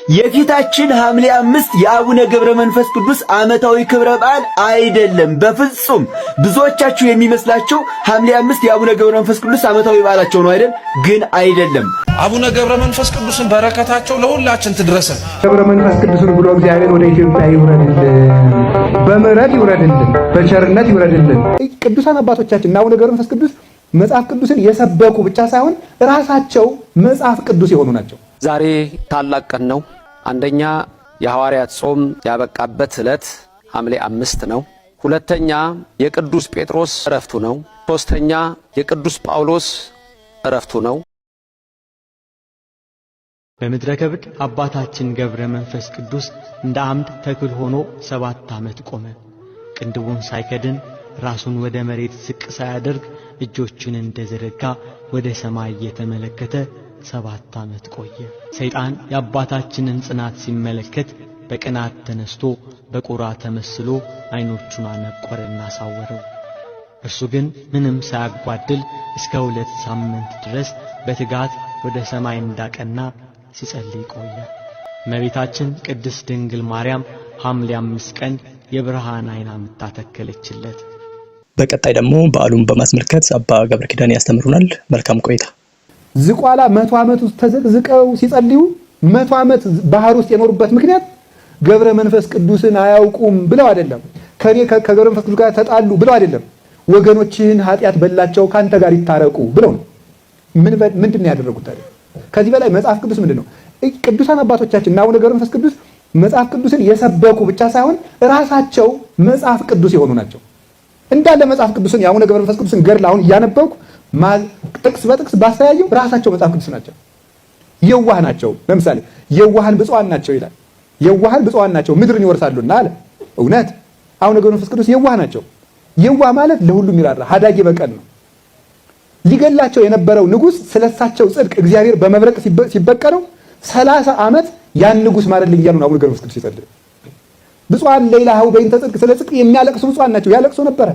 የፊታችን ሐምሌ 5 የአቡነ ገብረ መንፈስ ቅዱስ ዓመታዊ ክብረ በዓል አይደለም። በፍጹም ብዙዎቻችሁ የሚመስላችሁ ሐምሌ 5 የአቡነ ገብረ መንፈስ ቅዱስ ዓመታዊ በዓላቸው ነው አይደል? ግን አይደለም። አቡነ ገብረ መንፈስ ቅዱስን በረከታቸው ለሁላችን ትድረሰን። ገብረ መንፈስ ቅዱስን ብሎ እግዚአብሔር ወደ ኢትዮጵያ ይውረድልን፣ በምሕረት ይውረድልን፣ በቸርነት ይውረድልን። ቅዱሳን አባቶቻችን አቡነ ገብረ መንፈስ ቅዱስ መጽሐፍ ቅዱስን የሰበኩ ብቻ ሳይሆን ራሳቸው መጽሐፍ ቅዱስ የሆኑ ናቸው። ዛሬ ታላቅ ቀን ነው። አንደኛ የሐዋርያት ጾም ያበቃበት ዕለት ሐምሌ 5 ነው። ሁለተኛ የቅዱስ ጴጥሮስ ዕረፍቱ ነው። ሶስተኛ የቅዱስ ጳውሎስ ዕረፍቱ ነው። በምድረ ከብድ አባታችን ገብረ መንፈስ ቅዱስ እንደ አምድ ተክል ሆኖ 7 ዓመት ቆመ። ቅንድቡን ሳይከድን ራሱን ወደ መሬት ዝቅ ሳያደርግ እጆቹን እንደዘረጋ ወደ ሰማይ እየተመለከተ 7 ዓመት ቆየ። ሰይጣን የአባታችንን ጽናት ሲመለከት በቅናት ተነስቶ በቁራ ተመስሎ ዓይኖቹን አነቆረና ሳወረው። እርሱ ግን ምንም ሳያጓድል እስከ 2 ሳምንት ድረስ በትጋት ወደ ሰማይ እንዳቀና ሲጸልይ ቆየ። እመቤታችን ቅድስት ድንግል ማርያም ሐምሌ 5 ቀን የብርሃን ዓይን አምጥታተከለችለት። በቀጣይ ደግሞ በዓሉን በማስመልከት አባ ገብረ ኪዳን ያስተምሩናል። መልካም ቆይታ። ዝቋላ 100 ዓመት ውስጥ ተዘቅዝቀው ሲጸልዩ 100 ዓመት ባህር ውስጥ የኖሩበት ምክንያት ገብረ መንፈስ ቅዱስን አያውቁም ብለው አይደለም። ከገብረ መንፈስ ቅዱስ ጋር ተጣሉ ብለው አይደለም። ወገኖችህን ኃጢአት በላቸው ካንተ ጋር ይታረቁ ብለው ነው። ምንድን ያደረጉት ታዲያ? ከዚህ በላይ መጽሐፍ ቅዱስ ምንድነው? ቅዱሳን አባቶቻችን አቡነ ገብረ መንፈስ ቅዱስ መጽሐፍ ቅዱስን የሰበኩ ብቻ ሳይሆን ራሳቸው መጽሐፍ ቅዱስ የሆኑ ናቸው። እንዳለ መጽሐፍ ቅዱስን የአቡነ ገብረ መንፈስ ቅዱስን ገድል አሁን እያነበብኩ ጥቅስ በጥቅስ ባስተያየው ራሳቸው መጽሐፍ ቅዱስ ናቸው። የዋህ ናቸው። ለምሳሌ የዋሃን ብፁዓን ናቸው ይላል። የዋሃን ብፁዓን ናቸው ምድርን ይወርሳሉና አለ። እውነት አቡነ ገብረ መንፈስ ቅዱስ የዋህ ናቸው። የዋህ ማለት ለሁሉም ይራራ ሀዳጌ በቀል ነው። ሊገላቸው የነበረው ንጉሥ ስለሳቸው ጽድቅ እግዚአብሔር በመብረቅ ሲበቀለው 30 ዓመት ያን ንጉሥ ማረልኝ እያሉ ነው አቡነ ገብረ መንፈስ ቅዱስ ይጸልዩ። ብፁዓን ለይላሃው በእንተ ጽድቅ፣ ስለ ጽድቅ የሚያለቅሱ ብፁዓን ናቸው። ያለቅሱ ነበረ።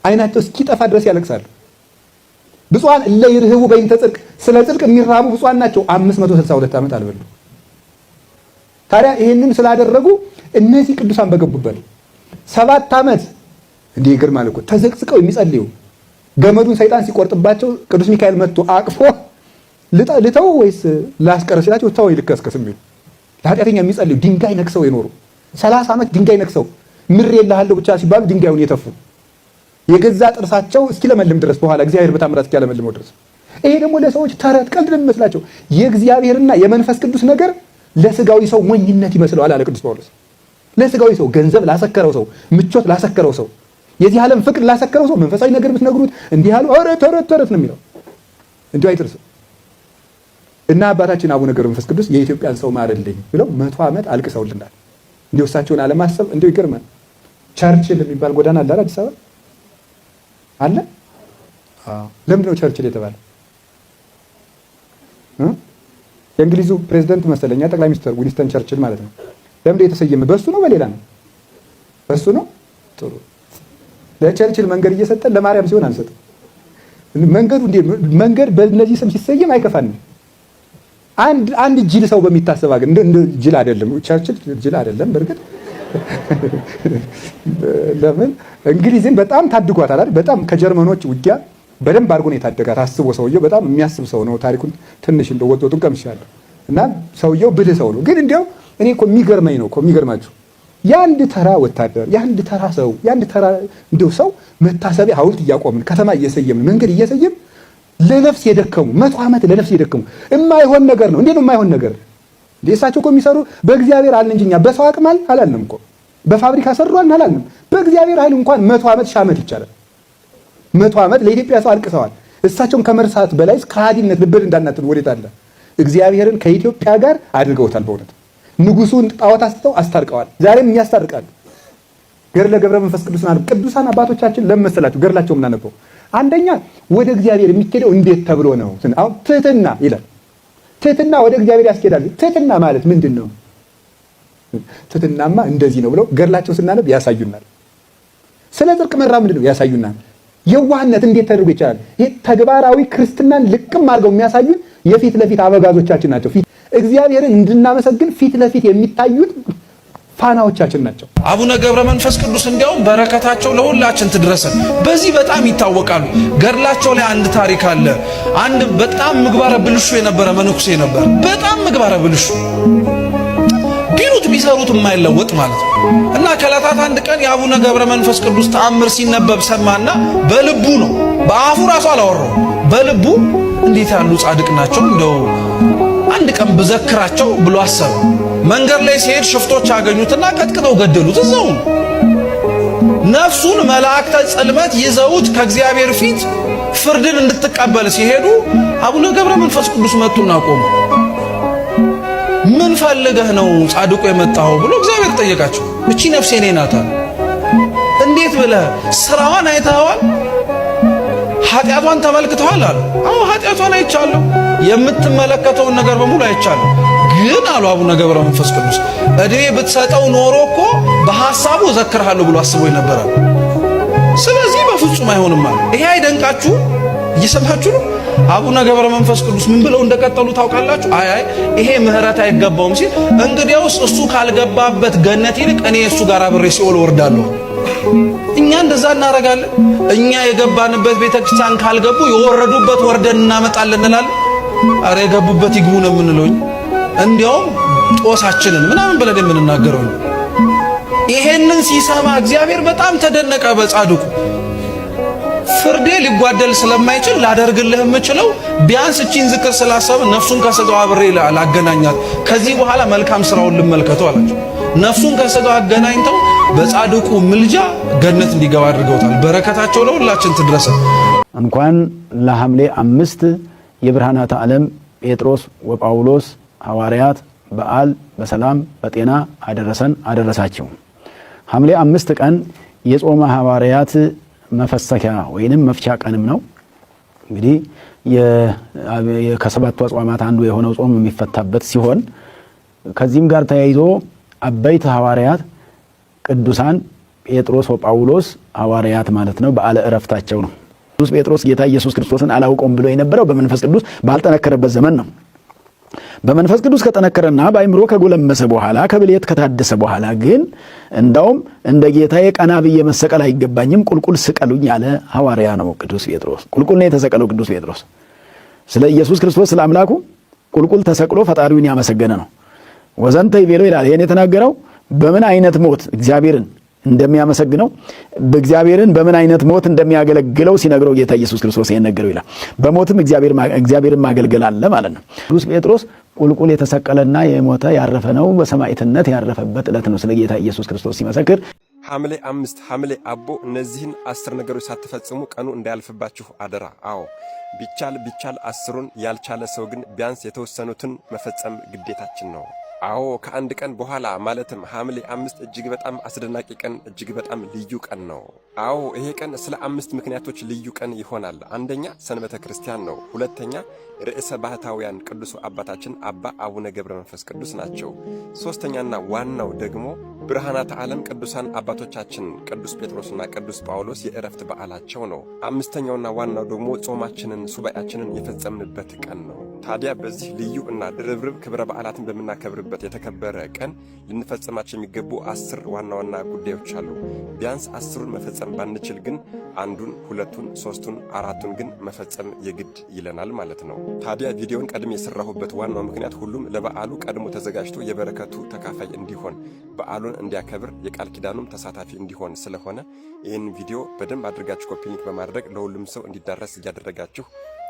አይናቸው እስኪጠፋ ድረስ ያለቅሳሉ። ብፁዓን እለ ይርህቡ በእንተ ጽድቅ፣ ስለ ጽድቅ የሚራቡ ብፁዓን ናቸው። 562 ዓመት አልበሉ። ታዲያ ይሄንን ስላደረጉ እነዚህ ቅዱሳን በገቡበት 7 ዓመት እንዲህ ይገርማል እኮ ተዘቅዝቀው የሚጸልዩ ገመዱን ሰይጣን ሲቆርጥባቸው ቅዱስ ሚካኤል መጥቶ አቅፎ ልተው ወይስ ላስቀር ሲላቸው ተው ይልከስከስ የሚሉ ለኃጢአተኛ የሚጸልዩ ድንጋይ ነክሰው የኖሩ 30 ዓመት ድንጋይ ነክሰው ምር የለሃለሁ ብቻ ሲባሉ ድንጋዩን የተፉ የገዛ ጥርሳቸው እስኪለመልም ድረስ በኋላ እግዚአብሔር በታምራት እስኪያለመልመው ድረስ። ይሄ ደግሞ ለሰዎች ተረት ቀልድ ነው የሚመስላቸው። የእግዚአብሔርና የመንፈስ ቅዱስ ነገር ለስጋዊ ሰው ሞኝነት ይመስለዋል አለ ቅዱስ ጳውሎስ። ለስጋዊ ሰው፣ ገንዘብ ላሰከረው ሰው፣ ምቾት ላሰከረው ሰው፣ የዚህ ዓለም ፍቅር ላሰከረው ሰው መንፈሳዊ ነገር ብትነግሩት እንዲህ ያሉ ኧረ ተረት ነው የሚለው። እንዲሁ አይጥርስም። እና አባታችን አቡነ ገብረ መንፈስ ቅዱስ የኢትዮጵያን ሰው ማረልኝ ብለው 100 ዓመት አልቅሰውልናል። እንዲሁ እሳቸውን አለማሰብ እንዲሁ ይገርማል። ቸርችል የሚባል ጎዳና አለ አዲስ አበባ አለ። ለምንድን ነው ቸርችል የተባለ? የእንግሊዙ ፕሬዝዳንት መሰለኛ ጠቅላይ ሚኒስትር ዊንስተን ቸርችል ማለት ነው። ለምንድን ነው የተሰየመ? በሱ ነው በሌላ ነው? በሱ ነው። ጥሩ። ለቸርችል መንገድ እየሰጠን ለማርያም ሲሆን አንሰጥም። መንገዱ መንገድ በእነዚህ ስም ሲሰየም አይከፋንም። አንድ ጅል ሰው በሚታሰብ አገር እንደ ጅል አይደለም ቸርችል፣ ጅል አይደለም በርግጥ። ለምን እንግሊዝን በጣም ታድጓታል አይደል? በጣም ከጀርመኖች ውጊያ በደንብ አድርጎ ነው የታደጋት። አስቦ ሰውየው በጣም የሚያስብ ሰው ነው። ታሪኩን ትንሽ እንደው ወጥወጡን ቀምሻለሁ እና ሰውየው ብልህ ሰው ነው። ግን እንዲያው እኔ እኮ የሚገርመኝ ነው እኮ የሚገርማችሁ የአንድ ተራ ወታደር የአንድ ተራ ሰው የአንድ ተራ እንደው ሰው መታሰቢያ ሐውልት እያቆምን ከተማ እየሰየምን መንገድ እየሰየምን ለነፍስ የደከሙ 100 ዓመት ለነፍስ የደከሙ የማይሆን ነገር ነው። እንዴት ነው የማይሆን ነገር? እሳቸው እኮ የሚሰሩ በእግዚአብሔር አልን እንጂ እኛ በሰው አቅም አላልንም እኮ በፋብሪካ ሰሩን አላልንም። በእግዚአብሔር ኃይል እንኳን 100 ዓመት 1000 ዓመት ይቻላል። 100 ዓመት ለኢትዮጵያ ሰው አልቅሰዋል። እሳቸውን ከመርሳት በላይ ከሃዲነት ልብል እንዳናትን ወዴት አለ? እግዚአብሔርን ከኢትዮጵያ ጋር አድርገውታል። በእውነት ንጉሱን ጣዖት አስተው አስታርቀዋል። ዛሬም ያስታርቃሉ። ገድለ ገብረ መንፈስ ቅዱስን አለ ቅዱሳን አባቶቻችን ለመሰላችሁ ገድላቸው ምናነበው አንደኛ ወደ እግዚአብሔር የሚኬደው እንዴት ተብሎ ነው? አሁን ትህትና ይላል። ትህትና ወደ እግዚአብሔር ያስኬዳል። ትህትና ማለት ምንድን ነው? ትህትናማ እንደዚህ ነው ብለው ገድላቸው ስናነብ ያሳዩናል። ስለ ጽድቅ መራብ ምንድን ነው ያሳዩናል። የዋህነት እንዴት ተደርጎ ይቻላል? ይሄ ተግባራዊ ክርስትናን ልቅም አድርገው የሚያሳዩን የፊት ለፊት አበጋዞቻችን ናቸው። እግዚአብሔርን እንድናመሰግን ፊት ለፊት የሚታዩት ፋናዎቻችን ናቸው። አቡነ ገብረ መንፈስ ቅዱስ እንዲያውም በረከታቸው ለሁላችን ትድረሰን በዚህ በጣም ይታወቃሉ። ገድላቸው ላይ አንድ ታሪክ አለ። አንድ በጣም ምግባረ ብልሹ የነበረ መነኩሴ ነበር። በጣም ምግባረ ብልሹ ቢሉት ቢሰሩት የማይለወጥ ማለት ነው። እና ከዕለታት አንድ ቀን የአቡነ ገብረ መንፈስ ቅዱስ ተአምር ሲነበብ ሰማና በልቡ ነው፣ በአፉ ራሱ አላወራው፣ በልቡ እንዴት ያሉ ጻድቅ ናቸው እንደው አንድ ቀን ብዘክራቸው ብሎ አሰበ። መንገድ ላይ ሲሄድ ሽፍቶች አገኙትና ቀጥቅጠው ገደሉት። እዛው ነፍሱን መላእክተ ጽልመት ይዘውት ከእግዚአብሔር ፊት ፍርድን እንድትቀበል ሲሄዱ አቡነ ገብረ መንፈስ ቅዱስ መጡና ቆሙ። ምን ፈልገህ ነው ጻድቁ የመጣው ብሎ እግዚአብሔር ጠየቃቸው። እቺ ነፍሴ እኔ ናት። እንዴት ብለህ ስራዋን አይተኸዋል? ኃጢአቷን ተመልክተዋል አሉ። አዎ ኃጢአቷን አይቻለሁ፣ የምትመለከተውን ነገር በሙሉ አይቻለሁ። ግን አሉ አቡነ ገብረ መንፈስ ቅዱስ እድሜ ብትሰጠው ኖሮ እኮ በሐሳቡ እዘክርሃለሁ ብሎ አስቦ ነበር። ስለዚህ በፍጹም አይሆንም አሉ። ይሄ አይደንቃችሁ? እየሰማችሁ ነው? አቡነ ገብረ መንፈስ ቅዱስ ምን ብለው እንደቀጠሉ ታውቃላችሁ? አይ ይሄ ምህረት አይገባውም ሲል እንግዲያውስ እሱ ካልገባበት ገነት ይልቅ እኔ እሱ ጋር አብሬ ሲኦል ወርዳለሁ። እኛ እንደዛ እናረጋለን። እኛ የገባንበት ቤተክርስቲያን ካልገቡ የወረዱበት ወርደን እናመጣለን እንላለን። አረ የገቡበት ይግቡ ነው የምንለው። እንዲያውም ጦሳችንን ምናምን ብለን የምንናገረው። ይሄንን ሲሰማ እግዚአብሔር በጣም ተደነቀ በጻድቁ። ፍርዴ ሊጓደል ስለማይችል ላደርግልህ የምችለው ቢያንስ እቺን ዝክር ስላሰብ ነፍሱን ከሥጋው አብሬ ላገናኛት፣ ከዚህ በኋላ መልካም ስራውን ልመልከተው አላቸው። ነፍሱን ከሥጋው አገናኝተው በጻድቁ ምልጃ ገነት እንዲገባ አድርገውታል። በረከታቸው ለሁላችን ትድረስ። እንኳን ለሐምሌ 5 የብርሃናተ ዓለም ጴጥሮስ ወጳውሎስ ሐዋርያት በዓል በሰላም በጤና አደረሰን አደረሳቸው። ሐምሌ 5 ቀን የጾመ ሐዋርያት መፈሰኪያ ወይንም መፍቻ ቀንም ነው። እንግዲህ ከሰባቱ አጽዋማት አንዱ የሆነው ጾም የሚፈታበት ሲሆን ከዚህም ጋር ተያይዞ አበይት ሐዋርያት ቅዱሳን ጴጥሮስ ወጳውሎስ ሐዋርያት ማለት ነው በዓለ ዕረፍታቸው ነው። ቅዱስ ጴጥሮስ ጌታ ኢየሱስ ክርስቶስን አላውቀውም ብሎ የነበረው በመንፈስ ቅዱስ ባልጠነከረበት ዘመን ነው። በመንፈስ ቅዱስ ከጠነከረና በአይምሮ ከጎለመሰ በኋላ ከብልየት ከታደሰ በኋላ ግን እንዳውም እንደ ጌታዬ ቀና ብዬ መሰቀል አይገባኝም ቁልቁል ስቀሉኝ ያለ ሐዋርያ ነው ቅዱስ ጴጥሮስ። ቁልቁል ነው የተሰቀለው ቅዱስ ጴጥሮስ። ስለ ኢየሱስ ክርስቶስ ስለ አምላኩ ቁልቁል ተሰቅሎ ፈጣሪውን ያመሰገነ ነው። ወዘንተ ይቤሎ ይላል። ይሄን የተናገረው በምን አይነት ሞት እግዚአብሔርን እንደሚያመሰግነው በእግዚአብሔርን በምን አይነት ሞት እንደሚያገለግለው ሲነግረው ጌታ ኢየሱስ ክርስቶስ ይሄን ነገረው ይላል። በሞትም እግዚአብሔርን ማገልገል አለ ማለት ነው። ቅዱስ ጴጥሮስ ቁልቁል የተሰቀለና የሞተ ያረፈ ነው። በሰማዕትነት ያረፈበት ዕለት ነው። ስለ ጌታ ኢየሱስ ክርስቶስ ሲመሰክር ሐምሌ 5 ሐምሌ አቦ እነዚህን 10 ነገሮች ሳትፈጽሙ ቀኑ እንዳያልፍባችሁ አደራ። አዎ ቢቻል 10ሩን ያልቻለ ሰው ግን ቢያንስ የተወሰኑትን መፈጸም ግዴታችን ነው። አዎ ከአንድ ቀን በኋላ ማለትም ሐምሌ 5 እጅግ በጣም አስደናቂ ቀን፣ እጅግ በጣም ልዩ ቀን ነው። አዎ ይሄ ቀን ስለ 5 ምክንያቶች ልዩ ቀን ይሆናል። አንደኛ ሰንበተ ክርስቲያን ነው። ሁለተኛ ርዕሰ ባህታውያን ቅዱሱ አባታችን አባ አቡነ ገብረ መንፈስ ቅዱስ ናቸው። ሶስተኛና ዋናው ደግሞ ብርሃናተ ዓለም ቅዱሳን አባቶቻችን ቅዱስ ጴጥሮስና ቅዱስ ጳውሎስ የዕረፍት በዓላቸው ነው። አምስተኛውና ዋናው ደግሞ ጾማችንን ሱባኤያችንን የፈጸምንበት ቀን ነው። ታዲያ በዚህ ልዩ እና ድርብርብ ክብረ በዓላትን በምናከብርበት የተከበረ ቀን ልንፈጽማቸው የሚገቡ 10 ዋና ዋና ጉዳዮች አሉ። ቢያንስ 10ሩን መፈጸም ባንችል ግን 1ዱን፣ 2ቱን፣ 3ቱን፣ 4ቱን ግን መፈጸም የግድ ይለናል ማለት ነው። ታዲያ ቪዲዮን ቀድሜ የሰራሁበት ዋናው ምክንያት ሁሉም ለበዓሉ ቀድሞ ተዘጋጅቶ የበረከቱ ተካፋይ እንዲሆን በዓሉን እንዲያከብር የቃል ኪዳኑም ተሳታፊ እንዲሆን ስለሆነ ይህን ቪዲዮ በደንብ አድርጋችሁ ኮፒ ሊንክ በማድረግ ለሁሉም ሰው እንዲዳረስ እያደረጋችሁ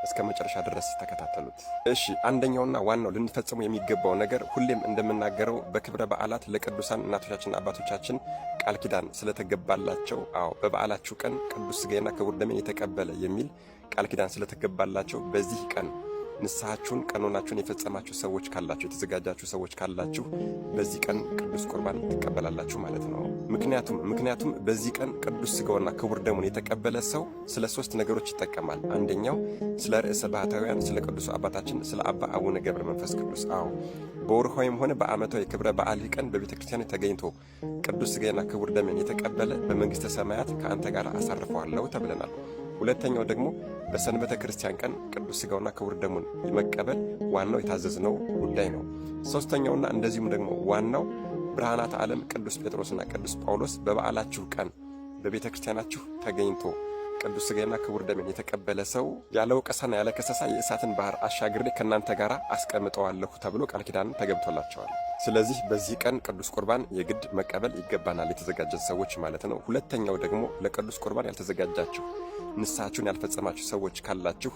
እስከ መጨረሻ ድረስ ተከታተሉት። እሺ አንደኛውና ዋናው ልንፈጽሙ የሚገባው ነገር ሁሌም እንደምናገረው በክብረ በዓላት ለቅዱሳን እናቶቻችንና አባቶቻችን ቃል ኪዳን ስለተገባላቸው፣ አዎ በበዓላችሁ ቀን ቅዱስ ሥጋዬና ክቡር ደሜን የተቀበለ የሚል ቃል ኪዳን ስለተገባላቸው በዚህ ቀን ንስሐችሁን ቀኖናችሁን የፈጸማችሁ ሰዎች ካላችሁ፣ የተዘጋጃችሁ ሰዎች ካላችሁ በዚህ ቀን ቅዱስ ቁርባን ትቀበላላችሁ ማለት ነው። ምክንያቱም በዚህ ቀን ቅዱስ ሥጋውና ክቡር ደሙን የተቀበለ ሰው ስለ 3 ነገሮች ይጠቀማል። አንደኛው ስለ ርዕሰ ባህታውያን ስለ ቅዱስ አባታችን ስለ አባ አቡነ ገብረ መንፈስ ቅዱስ፣ አዎ በወርሃዊም ሆነ በዓመታዊ ክብረ በዓል ቀን በቤተ ክርስቲያን ተገኝቶ ቅዱስ ሥጋዬና ክቡር ደሜን የተቀበለ በመንግሥተ ሰማያት ከአንተ ጋር አሳርፈዋለሁ ተብለናል። ሁለተኛው ደግሞ በሰንበተ ክርስቲያን ቀን ቅዱስ ሥጋውና ክቡር ደሙን መቀበል ዋናው የታዘዝነው ጉዳይ ነው። ሦስተኛውና እንደዚሁም ደግሞ ዋናው ብርሃናተ ዓለም ቅዱስ ጴጥሮስና ቅዱስ ጳውሎስ በበዓላችሁ ቀን በቤተ ክርስቲያናችሁ ተገኝቶ ቅዱስ ሥጋዬና ክቡር ደሜን የተቀበለ ሰው ያለ ወቀሳና ያለ ከሰሳ የእሳትን ባህር አሻግሬ ከእናንተ ጋር አስቀምጠዋለሁ ተብሎ ቃል ኪዳን ተገብቶላቸዋል። ስለዚህ በዚህ ቀን ቅዱስ ቁርባን የግድ መቀበል ይገባናል፣ የተዘጋጀን ሰዎች ማለት ነው። ሁለተኛው ደግሞ ለቅዱስ ቁርባን ያልተዘጋጃችሁ ንስሐችሁን ያልፈጸማችሁ ሰዎች ካላችሁ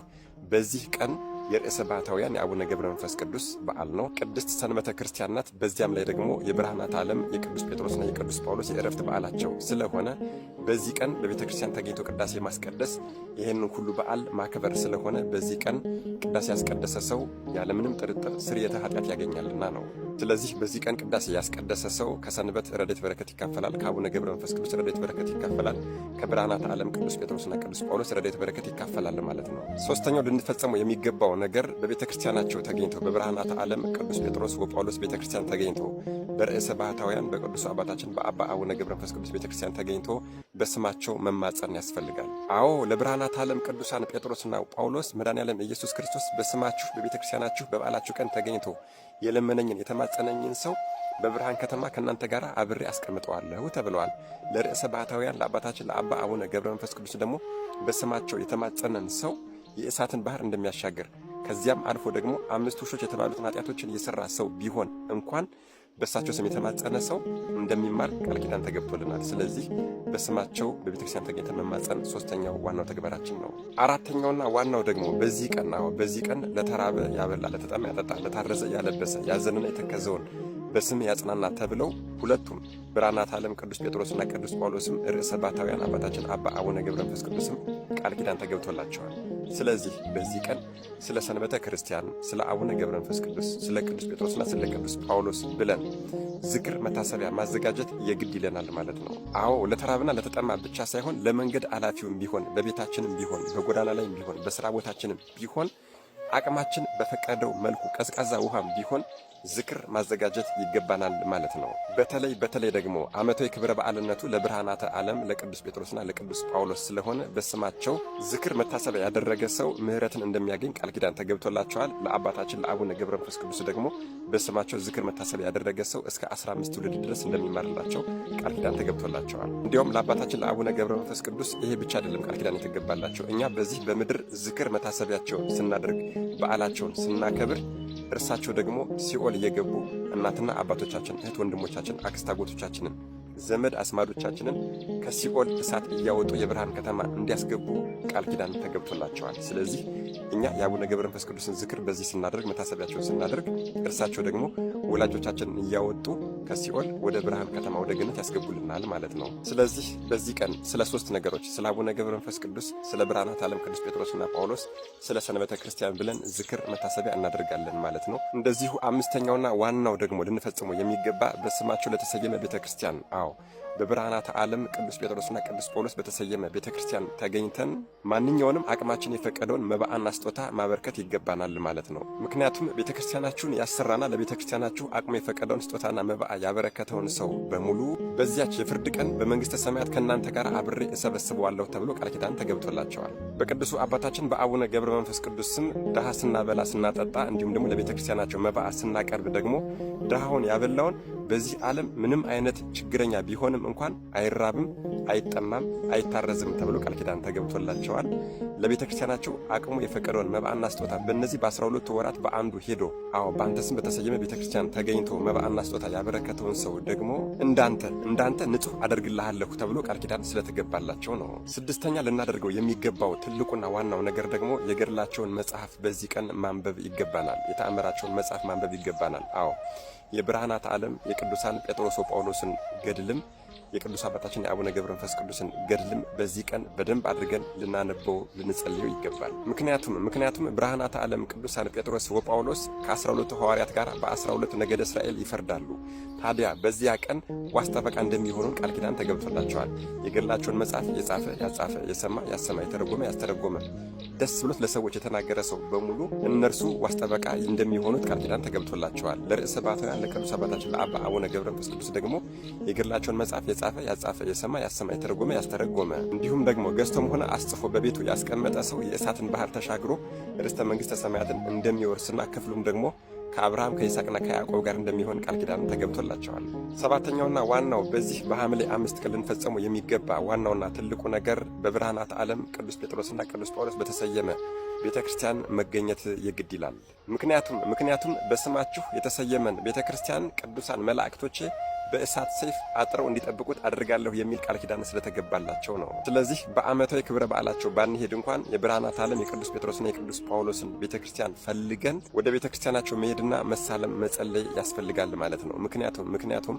በዚህ ቀን የርዕሰ ባህታውያን የአቡነ ገብረ መንፈስ ቅዱስ በዓል ነው። ቅድስት ሰንበተ ክርስቲያን ናት። በዚያም ላይ ደግሞ የብርሃናተ ዓለም የቅዱስ ጴጥሮስና የቅዱስ ጳውሎስ የዕረፍት በዓላቸው ስለሆነ በዚህ ቀን በቤተ ክርስቲያን ተገኝቶ ቅዳሴ ማስቀደስ ይህንን ሁሉ በዓል ማክበር ስለሆነ በዚህ ቀን ቅዳሴ ያስቀደሰ ሰው ያለምንም ጥርጥር ስርየተ ኃጢአት ያገኛልና ነው። ስለዚህ በዚህ ቀን ቅዳሴ ያስቀደሰ ሰው ከሰንበት ረድኤት በረከት ይካፈላል፣ ከአቡነ ገብረ መንፈስ ቅዱስ ረድኤት በረከት ይካፈላል፣ ከብርሃናተ ዓለም ቅዱስ ጴጥሮስና ቅዱስ ጳውሎስ ረድኤት በረከት ይካፈላል ማለት ነው። ሦስተኛው ልንፈጸመው የሚገባው ነገር በቤተ ክርስቲያናቸው ተገኝተው በብርሃናተ ዓለም ቅዱስ ጴጥሮስ ወጳውሎስ ቤተ ክርስቲያን ተገኝተው በርዕሰ ባህታውያን በቅዱስ አባታችን በአባ አቡነ ገብረ መንፈስ ቅዱስ ቤተ ክርስቲያን ተገኝቶ በስማቸው መማጸን ያስፈልጋል። አዎ ለብርሃናተ ዓለም ቅዱሳን ጴጥሮስና ጳውሎስ መድኃኔዓለም ኢየሱስ ክርስቶስ በስማችሁ በቤተ ክርስቲያናችሁ በበዓላችሁ ቀን ተገኝቶ የለመነኝን የተማጸነኝን ሰው በብርሃን ከተማ ከእናንተ ጋር አብሬ አስቀምጠዋለሁ ተብለዋል። ለርዕሰ ባህታውያን ለአባታችን ለአባ አቡነ ገብረ መንፈስ ቅዱስ ደግሞ በስማቸው የተማጸነን ሰው የእሳትን ባህር እንደሚያሻግር ከዚያም አልፎ ደግሞ 5 ውሾች የተባሉትን ኃጢአቶችን የሰራ ሰው ቢሆን እንኳን በእሳቸው ስም የተማጸነ ሰው እንደሚማር ቃል ኪዳን ተገብቶልናል። ስለዚህ በስማቸው በቤተክርስቲያን ተገኝተን መማጸን ሦስተኛው ዋናው ተግባራችን ነው። አራተኛውና ዋናው ደግሞ በዚህ ቀን ለተራበ ያበላ፣ ለተጠማ ያጠጣ፣ ለታረዘ ያለበሰ፣ ያዘነና የተከዘውን በስም ያጽናና ተብለው ሁለቱም ብርሃናተ ዓለም ቅዱስ ጴጥሮስና ቅዱስ ጳውሎስም ርዕሰ ባህታውያን አባታችን አባ አቡነ ገብረ መንፈስ ቅዱስም ቃል ኪዳን ተገብቶላቸዋል። ስለዚህ በዚህ ቀን ስለ ሰንበተ ክርስቲያን፣ ስለ አቡነ ገብረ መንፈስ ቅዱስ፣ ስለ ቅዱስ ጴጥሮስና ስለ ቅዱስ ጳውሎስ ብለን ዝክር መታሰቢያ ማዘጋጀት የግድ ይለናል ማለት ነው። አዎ ለተራብና ለተጠማ ብቻ ሳይሆን ለመንገድ አላፊውም ቢሆን፣ በቤታችንም ቢሆን፣ በጎዳና ላይም ቢሆን፣ በሥራ ቦታችንም ቢሆን አቅማችን በፈቀደው መልኩ ቀዝቃዛ ውሃም ቢሆን ዝክር ማዘጋጀት ይገባናል ማለት ነው። በተለይ ደግሞ ዓመታዊ ክብረ በዓልነቱ ለብርሃናተ ዓለም ለቅዱስ ጴጥሮስና ለቅዱስ ጳውሎስ ስለሆነ በስማቸው ዝክር መታሰቢያ ያደረገ ሰው ምሕረትን እንደሚያገኝ ቃል ኪዳን ተገብቶላቸዋል። ለአባታችን ለአቡነ ገብረ መንፈስ ቅዱስ ደግሞ በስማቸው ዝክር መታሰቢያ ያደረገ ሰው እስከ 15 ትውልድ ድረስ እንደሚማርላቸው ቃል ኪዳን ተገብቶላቸዋል። እንዲያውም ለአባታችን ለአቡነ ገብረ መንፈስ ቅዱስ ይሄ ብቻ አይደለም ቃል ኪዳን የተገባላቸው። እኛ በዚህ በምድር ዝክር መታሰቢያቸውን ስናደርግ በዓላቸውን ስናከብር እርሳቸው ደግሞ ሲኦል እየገቡ እናትና አባቶቻችን፣ እህት ወንድሞቻችን፣ አክስት አጎቶቻችንን፣ ዘመድ አስማዶቻችንን ከሲኦል እሳት እያወጡ የብርሃን ከተማ እንዲያስገቡ ቃል ኪዳን ተገብቶላቸዋል። ስለዚህ እኛ የአቡነ ገብረ መንፈስ ቅዱስን ዝክር በዚህ ስናደርግ መታሰቢያቸውን ስናደርግ እርሳቸው ደግሞ ወላጆቻችንን እያወጡ ከሲኦል ወደ ብርሃን ከተማ ወደ ገነት ያስገቡልናል ማለት ነው። ስለዚህ በዚህ ቀን ስለ 3 ነገሮች ስለ አቡነ ገብረ መንፈስ ቅዱስ፣ ስለ ብርሃናተ ዓለም ቅዱስ ጴጥሮስና ጳውሎስ፣ ስለ ሰንበተ ክርስቲያን ብለን ዝክር መታሰቢያ እናደርጋለን ማለት ነው። እንደዚሁ አምስተኛውና ዋናው ደግሞ ልንፈጽመው የሚገባ በስማቸው ለተሰየመ ቤተክርስቲያን በብርሃናተ ዓለም ቅዱስ ጴጥሮስና ቅዱስ ጳውሎስ በተሰየመ ቤተክርስቲያን ተገኝተን ማንኛውንም አቅማችን የፈቀደውን መባዕና ስጦታ ማበርከት ይገባናል ማለት ነው። ምክንያቱም ቤተክርስቲያናችሁን ያሰራና ለቤተክርስቲያናችሁ አቅሙ የፈቀደውን ስጦታና መባዕ ያበረከተውን ሰው በሙሉ በዚያች የፍርድ ቀን በመንግስተ ሰማያት ከእናንተ ጋር አብሬ እሰበስበዋለሁ ተብሎ ቃል ኪዳን ተገብቶላቸዋል። በቅዱሱ አባታችን በአቡነ ገብረ መንፈስ ቅዱስ ስም ድሃ ስናበላ ስናጠጣ፣ እንዲሁም ደግሞ ለቤተክርስቲያናቸው መባዕ ስናቀርብ ደግሞ ድሃውን ያበላውን በዚህ ዓለም ምንም አይነት ችግረኛ ቢሆንም እንኳን አይራብም፣ አይጠማም፣ አይታረዝም ተብሎ ቃል ኪዳን ተገብቶላቸዋል። ለቤተ ክርስቲያናቸው አቅሙ የፈቀደውን መባዕና ስጦታ በእነዚህ በ12 ወራት በአንዱ ሄዶ በአንተ ስም በተሰየመ ቤተ ክርስቲያን ተገኝቶ መባዕና ስጦታ ያበረከተውን ሰው ደግሞ እንዳንተ ንጹሕ አደርግልሃለሁ ተብሎ ቃል ኪዳን ስለተገባላቸው ነው። ስድስተኛ ልናደርገው የሚገባው ትልቁና ዋናው ነገር ደግሞ የገድላቸውን መጽሐፍ በዚህ ቀን ማንበብ ይገባናል። የተአምራቸውን መጽሐፍ ማንበብ ይገባናል። የብርሃናተ ዓለም የቅዱሳን ጴጥሮስ ጳውሎስን ገድልም የቅዱስ አባታችን የአቡነ ገብረ መንፈስ ቅዱስን ገድልም በዚህ ቀን በደንብ አድርገን ልናነበው ልንጸልየው ይገባል። ምክንያቱም ብርሃናተ ዓለም ቅዱሳን ጴጥሮስ ወጳውሎስ ከ12 ሐዋርያት ጋር በ12 ነገደ እስራኤል ይፈርዳሉ። ታዲያ በዚያ ቀን ዋስ ጠበቃ እንደሚሆኑን ቃል ኪዳን ተገብቶላቸዋል። የገድላቸውን መጽሐፍ የጻፈ ያጻፈ፣ የሰማ ያሰማ፣ የተረጎመ ያስተረጎመ፣ ደስ ብሎት ለሰዎች የተናገረ ሰው በሙሉ እነርሱ ዋስ ጠበቃ እንደሚሆኑት ቃል ኪዳን ተገብቶላቸዋል። ለርዕሰ ባህታውያን ለቅዱስ አባታችን ለአባ አቡነ ገብረ መንፈስ ቅዱስ ደግሞ የገድላቸውን መጽሐፍ የጻፈ ያጻፈ፣ የሰማ ያሰማ፣ የተረጎመ ያስተረጎመ፣ እንዲሁም ደግሞ ገዝቶም ሆነ አስጽፎ በቤቱ ያስቀመጠ ሰው የእሳትን ባህር ተሻግሮ ርስተ መንግሥተ ሰማያትን እንደሚወርስና ክፍሉም ደግሞ ከአብርሃም ከይስሐቅና ከያዕቆብ ጋር እንደሚሆን ቃል ኪዳን ተገብቶላቸዋል። ሰባተኛውና ዋናው በዚህ በሐምሌ 5 ቀን ልንፈጸመው የሚገባ ዋናውና ትልቁ ነገር በብርሃናት ዓለም ቅዱስ ጴጥሮስና ቅዱስ ጳውሎስ በተሰየመ ቤተ ክርስቲያን መገኘት የግድ ይላል። ምክንያቱም በስማችሁ የተሰየመን ቤተ ክርስቲያን ቅዱሳን መላእክቶቼ በእሳት ሰይፍ አጥረው እንዲጠብቁት አድርጋለሁ የሚል ቃል ኪዳን ስለተገባላቸው ነው። ስለዚህ በዓመታዊ ክብረ በዓላቸው ባንሄድ እንኳን የብርሃናት ዓለም የቅዱስ ጴጥሮስና የቅዱስ ጳውሎስን ቤተክርስቲያን ፈልገን ወደ ቤተክርስቲያናቸው መሄድና መሳለም መጸለይ ያስፈልጋል ማለት ነው። ምክንያቱም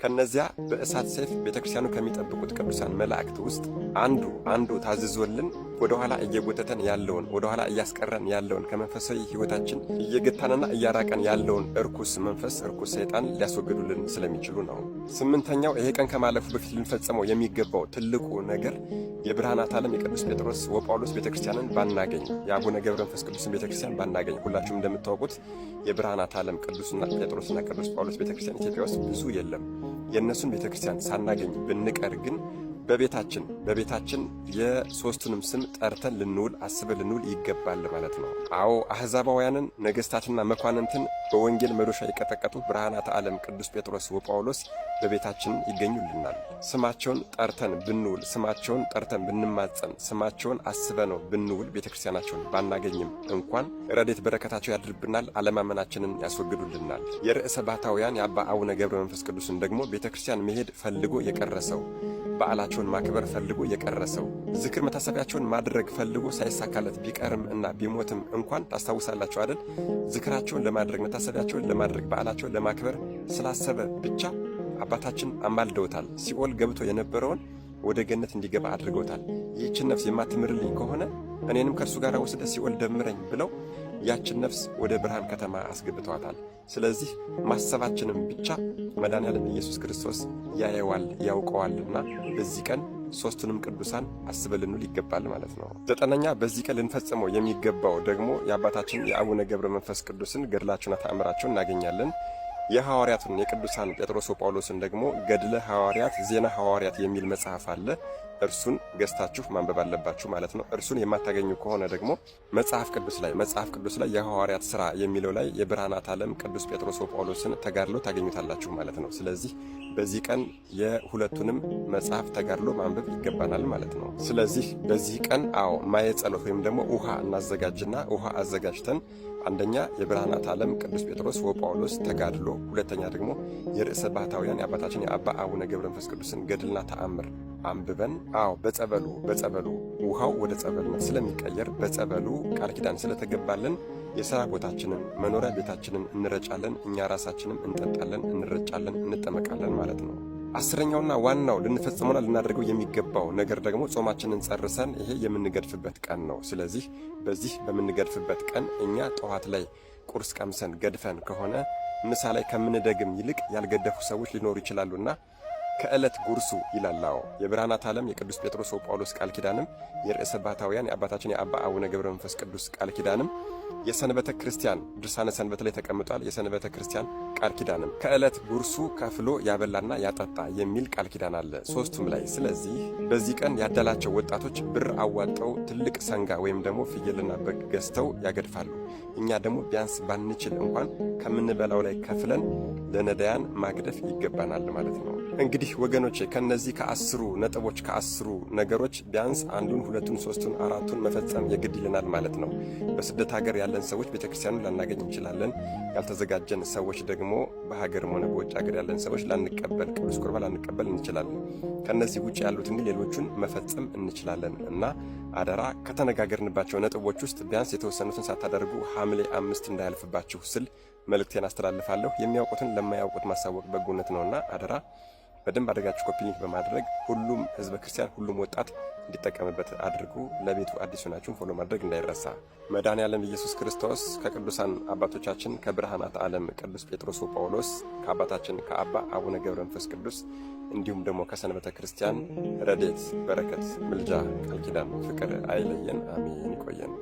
ከነዚያ በእሳት ሰይፍ ቤተክርስቲያኑ ከሚጠብቁት ቅዱሳን መላእክት ውስጥ አንዱ ታዝዞልን ወደኋላ እየጎተተን ያለውን ወደኋላ እያስቀረን ያለውን ከመንፈሳዊ ሕይወታችን እየገታንና እያራቀን ያለውን እርኩስ መንፈስ እርኩስ ሰይጣን ሊያስወግዱልን ስለሚችሉ ነው። ስምንተኛው ይሄ ቀን ከማለፉ በፊት ልንፈጸመው የሚገባው ትልቁ ነገር የብርሃናት ዓለም የቅዱስ ጴጥሮስ ወጳውሎስ ቤተክርስቲያንን ባናገኝ፣ የአቡነ ገብረ መንፈስ ቅዱስን ቤተክርስቲያን ባናገኝ፣ ሁላችሁም እንደምታውቁት የብርሃናት ዓለም ቅዱስና ጴጥሮስና ቅዱስ ጳውሎስ ቤተክርስቲያን ኢትዮጵያ ውስጥ ብዙ የለም። የእነሱን ቤተክርስቲያን ሳናገኝ ብንቀር ግን በቤታችን የሶስቱንም ስም ጠርተን ልንውል አስበን ልንውል ይገባል ማለት ነው። አዎ አሕዛባውያንን ነገሥታትና መኳንንትን በወንጌል መዶሻ የቀጠቀጡ ብርሃናት ዓለም ቅዱስ ጴጥሮስ ወጳውሎስ በቤታችን ይገኙልናል። ስማቸውን ጠርተን ብንውል፣ ስማቸውን ጠርተን ብንማጸን፣ ስማቸውን አስበነው ብንውል ቤተክርስቲያናቸውን ባናገኝም እንኳን ረድኤት በረከታቸው ያድርብናል፣ አለማመናችንን ያስወግዱልናል። የርዕሰ ባሕታውያን የአባ አቡነ ገብረ መንፈስ ቅዱስን ደግሞ ቤተክርስቲያን መሄድ ፈልጎ የቀረሰው፣ በዓላቸውን ማክበር ፈልጎ የቀረሰው፣ ዝክር መታሰቢያቸውን ማድረግ ፈልጎ ሳይሳካለት ቢቀርም እና ቢሞትም እንኳን ታስታውሳላችሁ አይደል? ዝክራቸውን ለማድረግ መታሰቢያቸውን ለማድረግ በዓላቸውን ለማክበር ስላሰበ ብቻ አባታችን አማልደውታል። ሲኦል ገብቶ የነበረውን ወደ ገነት እንዲገባ አድርገውታል። ይህችን ነፍስ የማትምርልኝ ከሆነ እኔንም ከእርሱ ጋር ወስደ ሲኦል ደምረኝ ብለው ያችን ነፍስ ወደ ብርሃን ከተማ አስገብተዋታል። ስለዚህ ማሰባችንም ብቻ መድኃኔዓለም ኢየሱስ ክርስቶስ ያየዋል ያውቀዋልና በዚህ ቀን ሦስቱንም ቅዱሳን አስበን ልንውል ይገባል ማለት ነው። ዘጠነኛ በዚህ ቀን ልንፈጽመው የሚገባው ደግሞ የአባታችን የአቡነ ገብረ መንፈስ ቅዱስን ገድላቸውና ተአምራቸውን እናገኛለን። የሐዋርያቱን የቅዱሳን ጴጥሮስ ወጳውሎስን ደግሞ ገድለ ሐዋርያት ዜና ሐዋርያት የሚል መጽሐፍ አለ። እርሱን ገዝታችሁ ማንበብ አለባችሁ ማለት ነው። እርሱን የማታገኙ ከሆነ ደግሞ መጽሐፍ ቅዱስ ላይ የሐዋርያት ሥራ የሚለው ላይ የብርሃናት ዓለም ቅዱስ ጴጥሮስ ወጳውሎስን ተጋድሎ ታገኙታላችሁ ማለት ነው። ስለዚህ በዚህ ቀን የሁለቱንም መጽሐፍ ተጋድሎ ማንበብ ይገባናል ማለት ነው። ስለዚህ በዚህ ቀን ማየ ጸሎት ወይም ደግሞ ውሃ እናዘጋጅና ውሃ አዘጋጅተን አንደኛ የብርሃናት ዓለም ቅዱስ ጴጥሮስ ወጳውሎስ ተጋድሎ፣ ሁለተኛ ደግሞ የርዕሰ ባሕታውያን የአባታችን የአባ አቡነ ገብረ መንፈስ ቅዱስን ገድልና ተአምር አንብበን በጸበሉ ውሃው ወደ ጸበልነት ስለሚቀየር በጸበሉ ቃል ኪዳን ስለተገባልን የሥራ ቦታችንን መኖሪያ ቤታችንን እንረጫለን፣ እኛ ራሳችንም እንጠጣለን፣ እንረጫለን፣ እንጠመቃለን ማለት ነው። አስረኛውና ዋናው ልንፈጽመውና ልናደርገው የሚገባው ነገር ደግሞ ጾማችንን ጨርሰን ይሄ የምንገድፍበት ቀን ነው። ስለዚህ በዚህ በምንገድፍበት ቀን እኛ ጠዋት ላይ ቁርስ ቀምሰን ገድፈን ከሆነ ምሳ ላይ ከምንደግም ይልቅ ያልገደፉ ሰዎች ሊኖሩ ይችላሉና ከዕለት ጉርሱ ይላላው የብርሃናት ዓለም የቅዱስ ጴጥሮስ ወጳውሎስ ቃል ኪዳንም የርዕሰ ባሕታውያን የአባታችን የአባ አቡነ ገብረ መንፈስ ቅዱስ ቃል ኪዳንም የሰንበተ ክርስቲያን ድርሳነ ሰንበት ላይ ተቀምጧል። የሰንበተ ክርስቲያን ቃል ኪዳንም ከዕለት ጉርሱ ከፍሎ ያበላና ያጠጣ የሚል ቃል ኪዳን አለ ሦስቱም ላይ። ስለዚህ በዚህ ቀን ያደላቸው ወጣቶች ብር አዋጠው ትልቅ ሰንጋ ወይም ደግሞ ፍየልና በግ ገዝተው ያገድፋሉ። እኛ ደግሞ ቢያንስ ባንችል እንኳን ከምንበላው ላይ ከፍለን ለነዳያን ማግደፍ ይገባናል ማለት ነው። እንግዲህ ወገኖቼ ከነዚህ ከአስሩ ነጥቦች ከአስሩ ነገሮች ቢያንስ አንዱን፣ ሁለቱን፣ ሶስቱን፣ አራቱን መፈጸም የግድ ይለናል ማለት ነው። በስደት ሀገር ያለን ሰዎች ቤተክርስቲያኑን ላናገኝ እንችላለን። ያልተዘጋጀን ሰዎች ደግሞ በሀገርም ሆነ በውጭ ሀገር ያለን ሰዎች ላንቀበል ቅዱስ ቁርባን ላንቀበል እንችላለን። ከነዚህ ውጭ ያሉትን ግን ሌሎቹን መፈጸም እንችላለን እና አደራ ከተነጋገርንባቸው ነጥቦች ውስጥ ቢያንስ የተወሰኑትን ሳታደርጉ ሐምሌ 5 እንዳያልፍባችሁ ስል መልእክቴን አስተላልፋለሁ። የሚያውቁትን ለማያውቁት ማሳወቅ በጎነት ነውና አደራ በደንብ አድርጋችሁ ኮፒ ሊንክ በማድረግ ሁሉም ህዝበ ክርስቲያን ሁሉም ወጣት እንዲጠቀምበት አድርጉ። ለቤቱ አዲስ ሆናችሁን ፎሎ ማድረግ እንዳይረሳ። መድኃኔዓለም ኢየሱስ ክርስቶስ ከቅዱሳን አባቶቻችን ከብርሃናት ዓለም ቅዱስ ጴጥሮስ ወጳውሎስ ከአባታችን ከአባ አቡነ ገብረ መንፈስ ቅዱስ እንዲሁም ደግሞ ከሰንበተ ክርስቲያን ረድኤት፣ በረከት፣ ምልጃ፣ ቃል ኪዳን፣ ፍቅር አይለየን። አሜን። ይቆየን።